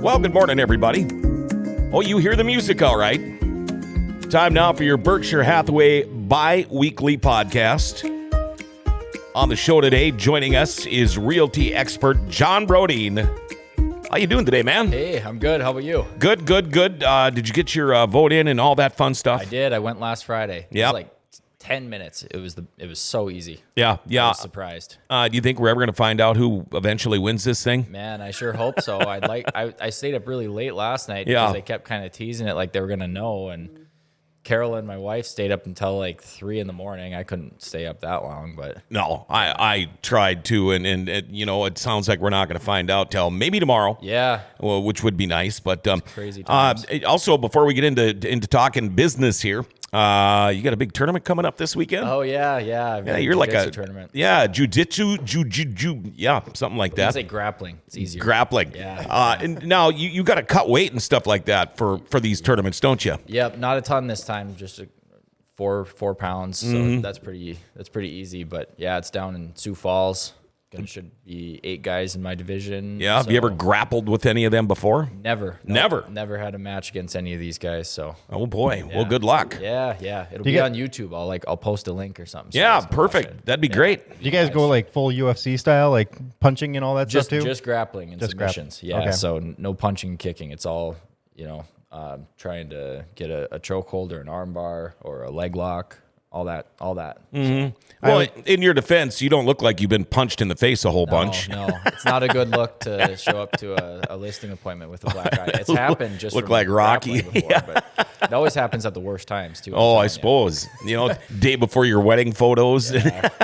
Well, good morning, everybody. Oh, you hear the music all right. Time now for your Berkshire Hathaway bi-weekly podcast. On the show today, joining us is realty expert John Brodeen. How you doing today, man? Hey, I'm good. How about you? Good. Did you get your vote in and all that fun stuff? I did. I went last Friday. Yeah. It was like 10 minutes. It was so easy. Yeah. I was surprised. Do you think we're ever going to find out who eventually wins this thing? Man, I sure hope so. I stayed up really late last night Yeah. because they kept kind of teasing it like they were going to know. And Carolyn, my wife, stayed up until like 3 a.m. I couldn't stay up that long, but No, I tried to, and it sounds like we're not going to find out till maybe tomorrow. yeah. Well, which would be nice, but Crazy times. Also, before we get into talking business here, you got a big tournament coming up this weekend. Oh, yeah. I've got You're like a tournament. Yeah, jiu-jitsu, yeah, something like that. It's like grappling. It's easier. Grappling. Yeah. And now you got to cut weight and stuff like that for these tournaments, don't you? Yep, not a ton this time, just 4 pounds. So Mm-hmm. that's pretty easy. But yeah, it's down in Sioux Falls. Should be 8 guys in my division. Yeah. Have you ever grappled with any of them before? Never. Never? Never had a match against any of these guys. So Oh boy. Well, good luck. yeah. It'll be on YouTube. I'll post a link or something. so Yeah, you guys can watch perfect. it. That'd be great. Do you guys go like full UFC style, like punching and all that Just stuff too? just grappling and submissions. Yeah. Okay. So no punching and kicking. It's all trying to get a chokehold or an arm bar or a leg lock. All that. Well, in your defense, you don't look like you've been punched in the face a whole bunch. No, it's not a good look to show up to a listing appointment with a black eye. It's happened just Look from like Rocky. grappling before, but it always happens at the worst times too. Oh, I I'm telling suppose. Day before your wedding photos. you.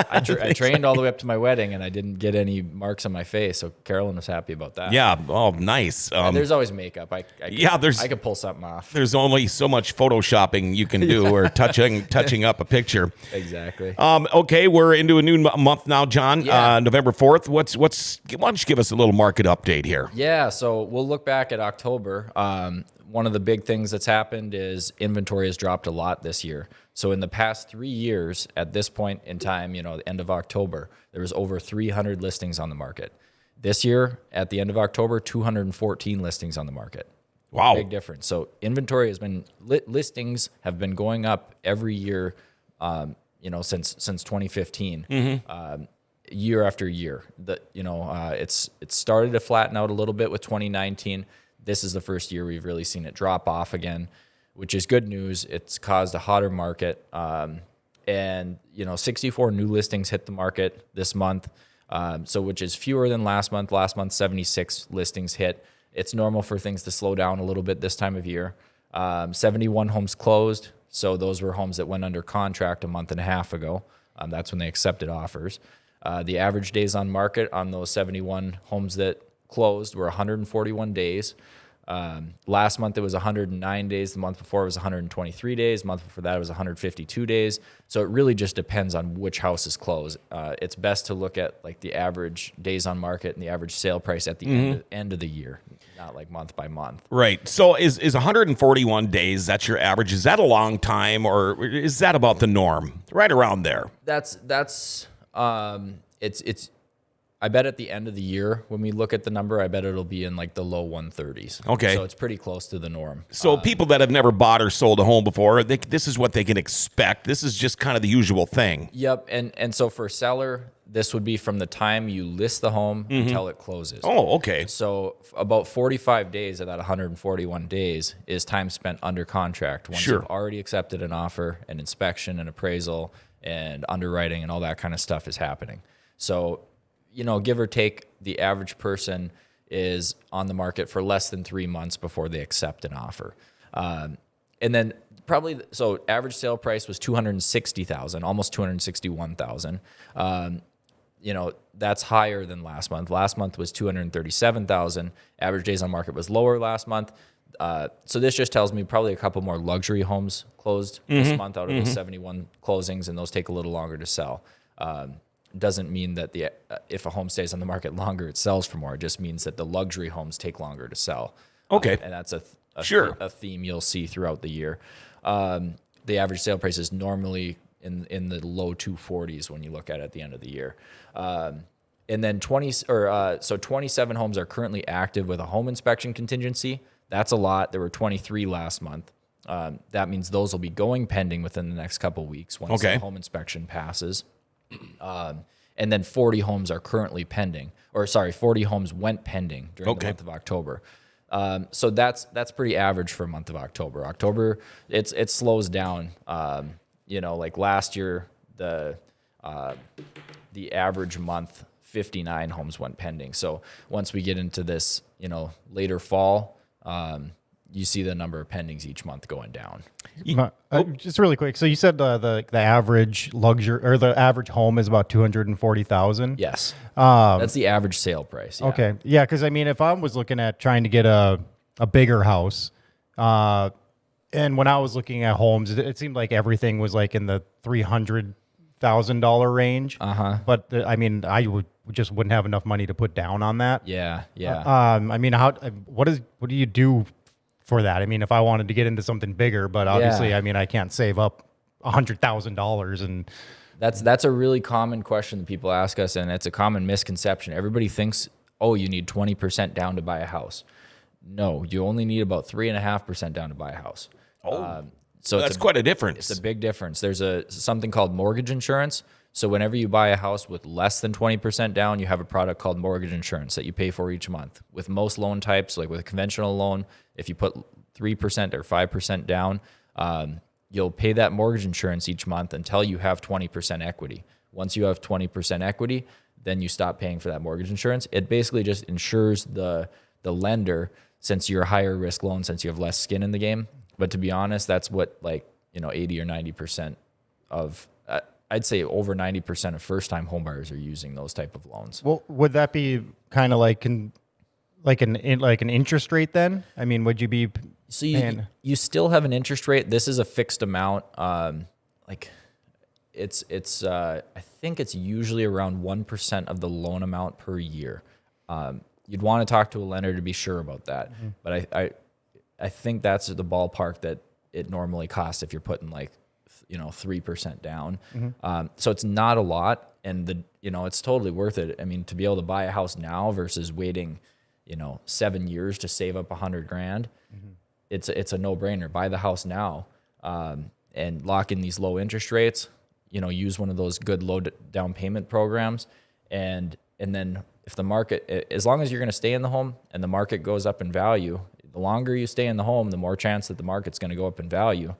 I trained all the way up to my wedding, and I didn't get any marks on my face, so Carolyn was happy about that. Yeah. Oh, nice. There's always makeup. I could pull something off. There's only so much photoshopping you can do or touching up a picture. Exactly. Okay, we're into a new month now, John. Yeah. November 4th. Why don't you give us a little market update here? Yeah, so we'll look back at October. One of the big things that's happened is inventory has dropped a lot this year. So in the past 3 years, at this point in time, the end of October, there was over 300 listings on the market. This year, at the end of October, 214 listings on the market. Wow. Big difference. So inventory has been, listings have been going up every year, since 2015. Year after year. It's started to flatten out a little bit with 2019. This is the first year we've really seen it drop off again, which is good news. It's caused a hotter market. 64 new listings hit the market this month, which is fewer than last month. Last month, 76 listings hit. It's normal for things to slow down a little bit this time of year. 71 homes closed. So those were homes that went under contract a month and a half ago. That's when they accepted offers. The average days on market on those 71 homes that closed were 141 days. Last month it was 109 days. The month before it was 123 days. The month before that it was 152 days. So it really just depends on which house is closed. It's best to look at like the average days on market and the average sale price at the end of the year, not like month by month. Right. So is 141 days, that's your average? Is that a long time, or is that about the norm? Right around there. It's I bet at the end of the year, when we look at the number, I bet it'll be in like the low 130s. Okay. So it's pretty close to the norm. So people that have never bought or sold a home before, this is what they can expect. This is just kind of the usual thing. Yep. And so for seller, this would be from the time you list the home until it closes. Oh, okay. So about 45 days of that 141 days is time spent under contract. Once Sure. you've already accepted an offer, an inspection, an appraisal, and underwriting and all that kind of stuff is happening. So, give or take, the average person is on the market for less than 3 months before they accept an offer. And then average sale price was $260,000, almost $261,000. That's higher than last month. Last month was $237,000. Average days on market was lower last month. So this just tells me probably a couple more luxury homes closed this month out of the 71 closings, and those take a little longer to sell. Doesn't mean that if a home stays on the market longer, it sells for more. It just means that the luxury homes take longer to sell. Okay. And that's a theme you'll see throughout the year. The average sale price is normally in the low 240s when you look at it at the end of the year. And then 27 homes are currently active with a home inspection contingency. That's a lot. There were 23 last month. That means those will be going pending within the next couple of weeks once the home inspection passes. And then 40 homes are currently pending, 40 homes went pending during the month of October. So that's pretty average for a month of October. October, it slows down. Like last year, the average month, 59 homes went pending. So once we get into this, later fall, you see the number of pendings each month going down. Just really quick. So you said the average luxury or the average home is about 240,000. Yes, that's the average sale price. Yeah. Okay, yeah, because I mean, if I was looking at trying to get a bigger house, and when I was looking at homes, it seemed like everything was like in the $300,000 range. But I mean, I just wouldn't have enough money to put down on that. Yeah. I mean, what do you do for that? I mean, if I wanted to get into something bigger, but obviously, I mean, I can't save up $100,000 and. That's a really common question that people ask us, and it's a common misconception. Everybody thinks, oh, you need 20% down to buy a house. No, you only need about 3.5% down to buy a house. So that's quite a difference. It's a big difference. There's something called mortgage insurance. So whenever you buy a house with less than 20% down, you have a product called mortgage insurance that you pay for each month. With most loan types, like with a conventional loan, if you put 3% or 5% down, you'll pay that mortgage insurance each month until you have 20% equity. Once you have 20% equity, then you stop paying for that mortgage insurance. It basically just insures the lender, since you're a higher risk loan, since you have less skin in the game. But to be honest, that's what 80 or 90% of, I'd say over 90% of first-time homebuyers are using those type of loans. Well, would that be kind of like an interest rate then? I mean, would you be? So you still have an interest rate. This is a fixed amount. It's I think it's usually around 1% of the loan amount per year. You'd want to talk to a lender to be sure about that. Mm-hmm. But I think that's the ballpark that it normally costs if you're putting 3% down. Mm-hmm. So it's not a lot, and it's totally worth it. I mean, to be able to buy a house now versus waiting, 7 years to save up $100,000, mm-hmm. It's a no-brainer. Buy the house now, and lock in these low interest rates. Use one of those good low down payment programs, and then if the market, as long as you're going to stay in the home and the market goes up in value, the longer you stay in the home, the more chance that the market's going to go up in value.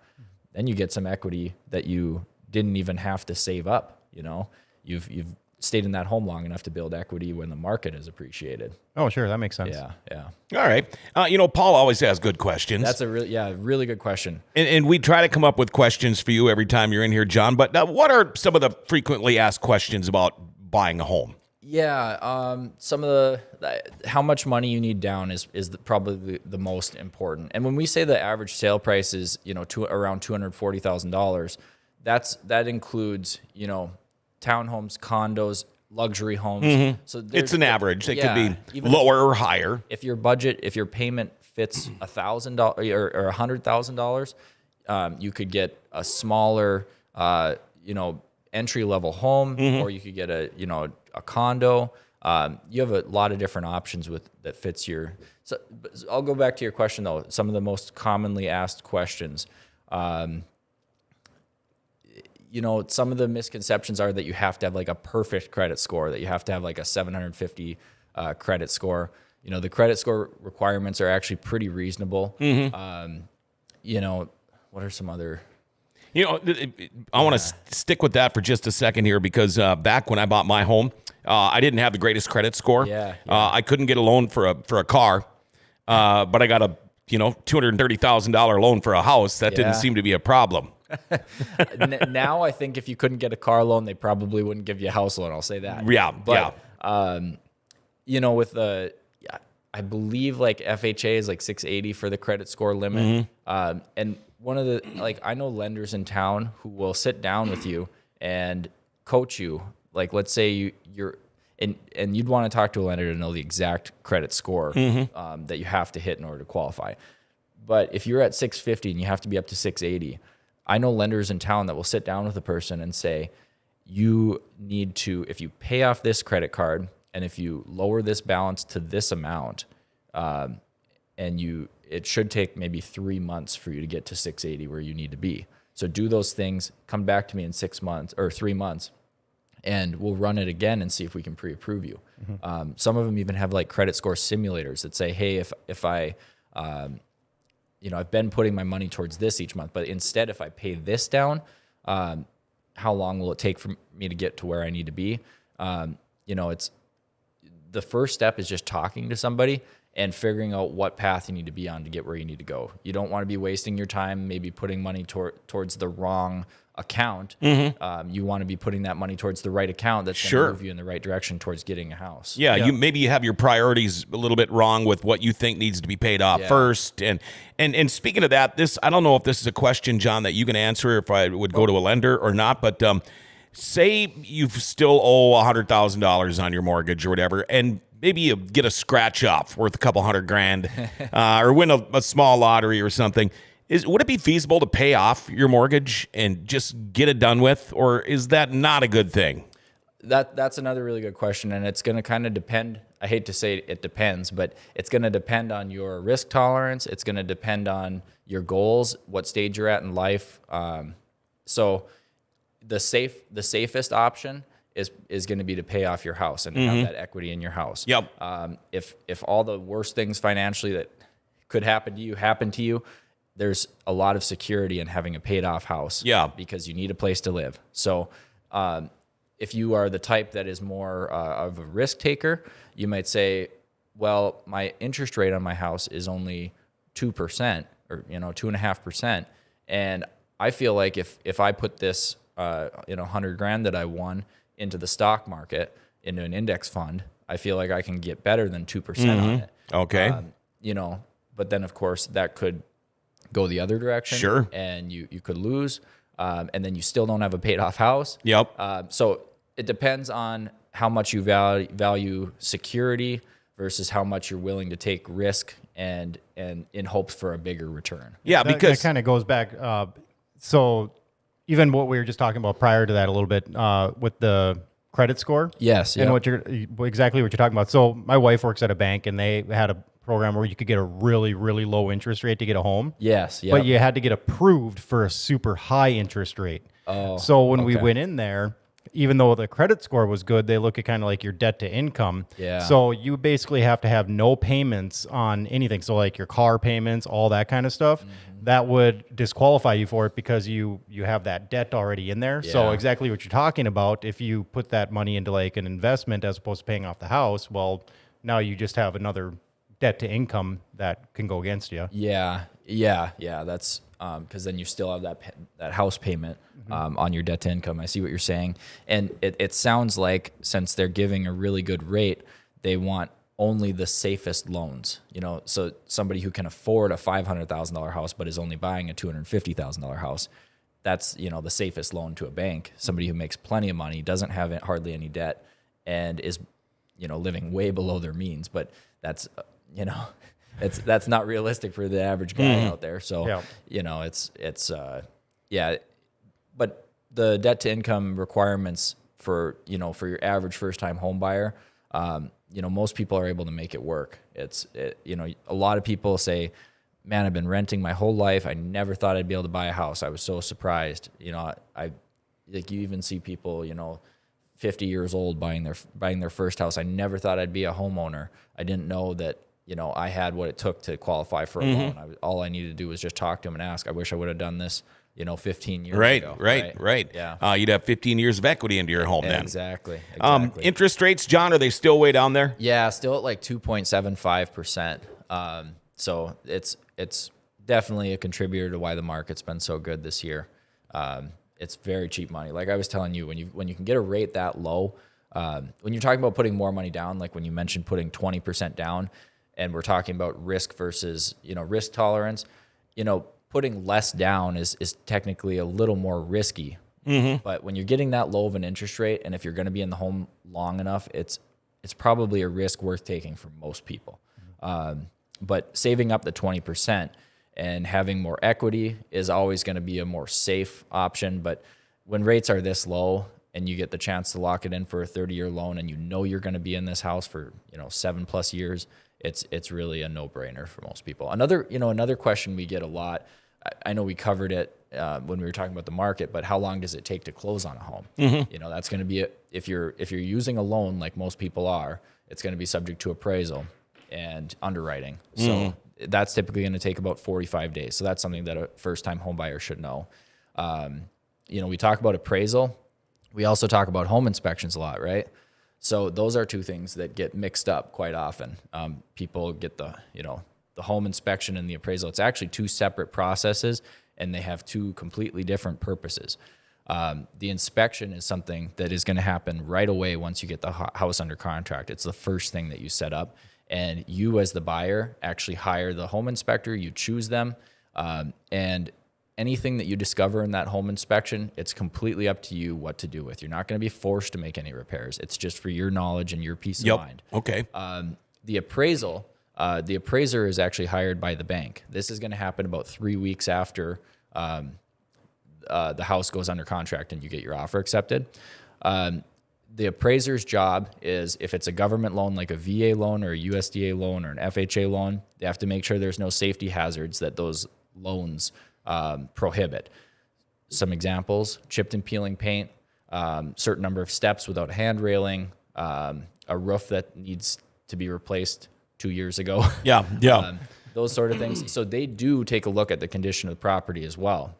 Then you get some equity that you didn't even have to save up. You've stayed in that home long enough to build equity when the market has appreciated. Oh, sure. That makes sense. Yeah. All right. Paul always has good questions. That's a really good question. And we try to come up with questions for you every time you're in here, John. But what are some of the frequently asked questions about buying a home? Yeah, some of how much money you need down is probably the most important. And when we say the average sale price is around $240,000, that includes townhomes, condos, luxury homes. Mm-hmm. So it's an average. It could be lower or higher. If your payment fits $1,000 or $100,000, you could get a smaller entry level home, mm-hmm. or you could get a condo. You have a lot of different options that fits your. So I'll go back to your question though. Some of the most commonly asked questions. Some of the misconceptions are that you have to have a perfect credit score, that you have to have a 750 credit score. The credit score requirements are actually pretty reasonable. Mm-hmm. What are some other? I want to stick with that for just a second here because back when I bought my home, I didn't have the greatest credit score. Yeah. I couldn't get a loan for a car, but I got a $230,000 loan for a house. That didn't seem to be a problem. Now I think if you couldn't get a car loan, they probably wouldn't give you a house loan. I'll say that. Yeah. But with I believe FHA is 680 for the credit score limit. Mm-hmm. And one of the I know lenders in town who will sit down with you and coach you. Let's say you're and you'd want to talk to a lender to know the exact credit score mm-hmm. That you have to hit in order to qualify. But if you're at 650 and you have to be up to 680, I know lenders in town that will sit down with a person and say, you need to, if you pay off this credit card And if you lower this balance to this amount, it should take maybe 3 months for you to get to 680 where you need to be. So do those things, come back to me in 6 months or 3 months, and we'll run it again and see if we can pre-approve you. Some of them even have like credit score simulators that say, hey, if I, I've been putting my money towards this each month, but instead, if I pay this down, how long will it take for me to get to where I need to be? It's the first step is just talking to somebody and figuring out what path you need to be on to get where you need to go. You don't want to be wasting your time, maybe putting money towards the wrong account. You want to be putting that money towards the right account that's going to move you in the right direction towards getting a house. Yeah, you have your priorities a little bit wrong with what you think needs to be paid off first. And speaking of that, I don't know if this is a question, John, that you can answer if I would go to a lender or not, but say you still owe $100,000 on your mortgage or whatever, and maybe you get a scratch off worth a couple $100,000 or win a small lottery or something. Would it be feasible to pay off your mortgage and just get it done with, or is that not a good thing? That's another really good question, and it's going to kind of depend. I hate to say it depends, but it's going to depend on your risk tolerance. It's going to depend on your goals, what stage you're at in life. So the safest option is going to be to pay off your house and have that equity in your house. Yep. If all the worst things financially that could happen to you, there's a lot of security in having a paid off house. Yeah. Because you need a place to live. So if you are the type that is more of a risk taker, you might say, well, my interest rate on my house is only 2% or 2.5%, and I feel like if I put this $100,000 that I won into the stock market, into an index fund, I feel like I can get better than 2% on it. Okay. But then of course that could go the other direction. Sure. And you could lose, and then you still don't have a paid off house. Yep. So it depends on how much you value security versus how much you're willing to take risk and in hopes for a bigger return. Yeah, because that kind of goes back. So even what we were just talking about prior to that a little bit with the credit score. Yes. And exactly what you're talking about. So my wife works at a bank, and they had a program where you could get a really, really low interest rate to get a home. Yes. Yep. But you had to get approved for a super high interest rate. Oh, so when we went in there, even though the credit score was good, they look at kind of like your debt to income. Yeah. So you basically have to have no payments on anything. So like your car payments, all that kind of stuff, that would disqualify you for it because you have that debt already in there. Yeah. So exactly what you're talking about, if you put that money into like an investment as opposed to paying off the house, well, now you just have another debt to income that can go against you. Yeah. That's because then you still have that house payment on your debt to income. I see what you're saying, and it sounds like since they're giving a really good rate, they want only the safest loans. So somebody who can afford a $500,000 house but is only buying a $250,000 house, that's the safest loan to a bank. Somebody who makes plenty of money, doesn't have hardly any debt, and is living way below their means, but that's that's not realistic for the average guy out there. So, but the debt to income requirements for your average first time home buyer, most people are able to make it work. A lot of people say, man, I've been renting my whole life. I never thought I'd be able to buy a house. I was so surprised. You even see people, 50 years old buying their first house. I never thought I'd be a homeowner. I didn't know that, I had what it took to qualify for a loan. All I needed to do was just talk to him and ask. I wish I would have done this, 15 years ago. Right. Yeah. You'd have 15 years of equity into your home then. Exactly. Interest rates, John, are they still way down there? Yeah, still at like 2.75%. So it's definitely a contributor to why the market's been so good this year. It's very cheap money. Like I was telling you, when you can get a rate that low, when you're talking about putting more money down, like when you mentioned putting 20% down, and we're talking about risk versus risk tolerance, putting less down is technically a little more risky. But when you're getting that low of an interest rate, and if you're going to be in the home long enough, it's probably a risk worth taking for most people. But saving up the 20% and having more equity is always going to be a more safe option. But when rates are this low, and you get the chance to lock it in for a 30-year loan, and you know you're going to be in this house for 7+ years, it's really a no-brainer for most people. Another question we get a lot, I know we covered it when we were talking about the market, but how long does it take to close on a home? That's going to be if you're using a loan like most people are, it's going to be subject to appraisal and underwriting. So that's typically going to take about 45 days. So that's something that a first-time home buyer should know. We talk about appraisal. We also talk about home inspections a lot, right? So those are two things that get mixed up quite often. People get the home inspection and the appraisal. It's actually two separate processes, and they have two completely different purposes. The inspection is something that is going to happen right away once you get the house under contract. It's the first thing that you set up, and you as the buyer actually hire the home inspector. You choose them, and anything that you discover in that home inspection, it's completely up to you what to do with. You're not going to be forced to make any repairs. It's just for your knowledge and your peace of mind. Okay. The appraisal, the appraiser is actually hired by the bank. This is going to happen about 3 weeks after the house goes under contract and you get your offer accepted. The appraiser's job is, if it's a government loan like a VA loan or a USDA loan or an FHA loan, they have to make sure there's no safety hazards that those loans prohibit. Some examples: chipped and peeling paint, certain number of steps without hand railing, a roof that needs to be replaced 2 years ago. Yeah. Those sort of things. So they do take a look at the condition of the property as well.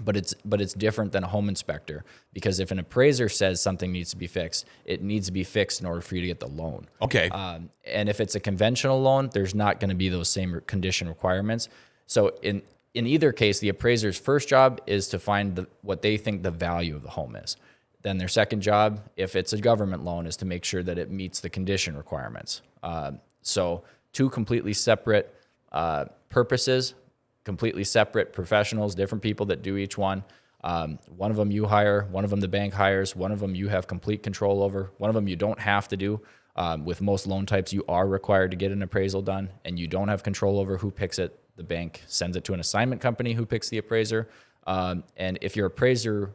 But it's different than a home inspector, because if an appraiser says something needs to be fixed, it needs to be fixed in order for you to get the loan. Okay. And if it's a conventional loan, there's not going to be those same condition requirements. So in either case, the appraiser's first job is to find what they think the value of the home is. Then their second job, if it's a government loan, is to make sure that it meets the condition requirements. So two completely separate purposes, completely separate professionals, different people that do each one. One of them you hire, one of them the bank hires, one of them you have complete control over, one of them you don't have to do. With most loan types, you are required to get an appraisal done, and you don't have control over who picks it. The bank sends it to an assignment company who picks the appraiser. And if your appraiser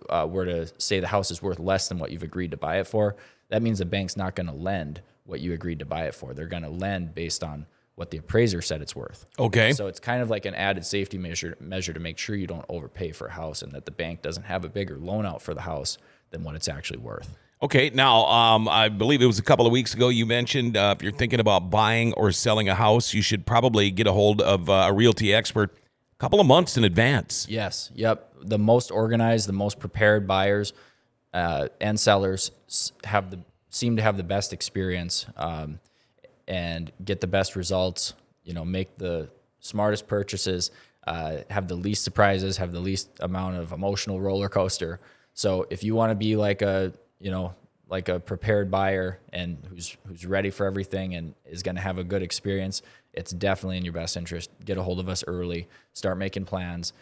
were to say the house is worth less than what you've agreed to buy it for, that means the bank's not going to lend what you agreed to buy it for. They're going to lend based on what the appraiser said it's worth. Okay. So it's kind of like an added safety measure to make sure you don't overpay for a house, and that the bank doesn't have a bigger loan out for the house than what it's actually worth. Okay. Now, I believe it was a couple of weeks ago you mentioned if you're thinking about buying or selling a house, you should probably get a hold of a realty expert a couple of months in advance. Yes. Yep. The most organized, the most prepared buyers and sellers seem to have the best experience and get the best results, make the smartest purchases, have the least surprises, have the least amount of emotional roller coaster. So if you want to be like a prepared buyer and who's ready for everything and is going to have a good experience, it's definitely in your best interest. Get a hold of us early, start making plans.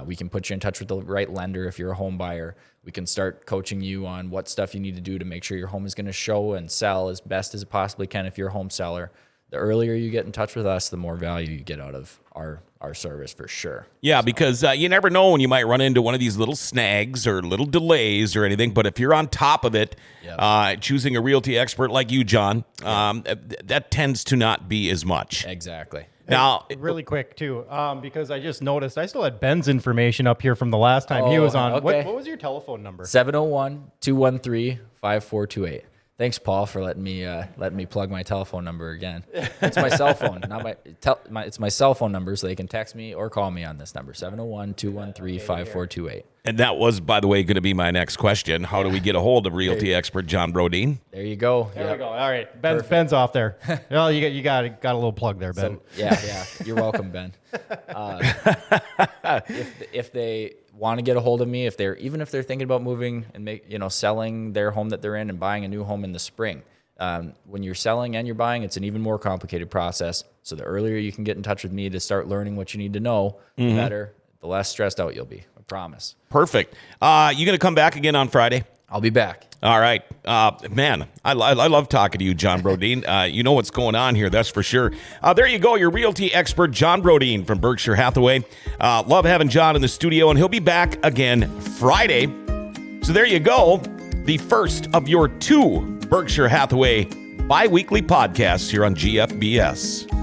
We can put you in touch with the right lender if you're a home buyer. We can start coaching you on what stuff you need to do to make sure your home is going to show and sell as best as it possibly can if you're a home seller. The earlier you get in touch with us, the more value you get out of our service for sure. Yeah, because you never know when you might run into one of these little snags or little delays or anything. But if you're on top of it, choosing a realty expert like you, John, that tends to not be as much. Exactly. Now, really quick too, because I just noticed I still had Ben's information up here from the last time he was on. Okay. What was your telephone number? 701-213-5428. Thanks, Paul, for letting me plug my telephone number again. It's my cell phone, it's my cell phone number, so they can text me or call me on this number, 701-213-5428. And that was, by the way, going to be my next question. How do we get a hold of realty expert John Brodeen? There you go. There we go. All right, Ben's off there. Well, you got a little plug there, Ben. So, yeah. You're welcome, Ben. If they want to get a hold of me, if they're thinking about moving and selling their home that they're in and buying a new home in the spring, when you're selling and you're buying, it's an even more complicated process. So the earlier you can get in touch with me to start learning what you need to know, the better. The less stressed out you'll be. I promise. Perfect. You going to come back again on Friday? I'll be back. All right. Man, I love talking to you, John Brodeen. You know what's going on here, that's for sure. There you go, your realty expert, John Brodeen from Berkshire Hathaway. Love having John in the studio, and he'll be back again Friday. So there you go. the first of your 2 Berkshire Hathaway bi-weekly podcasts here on GFBS.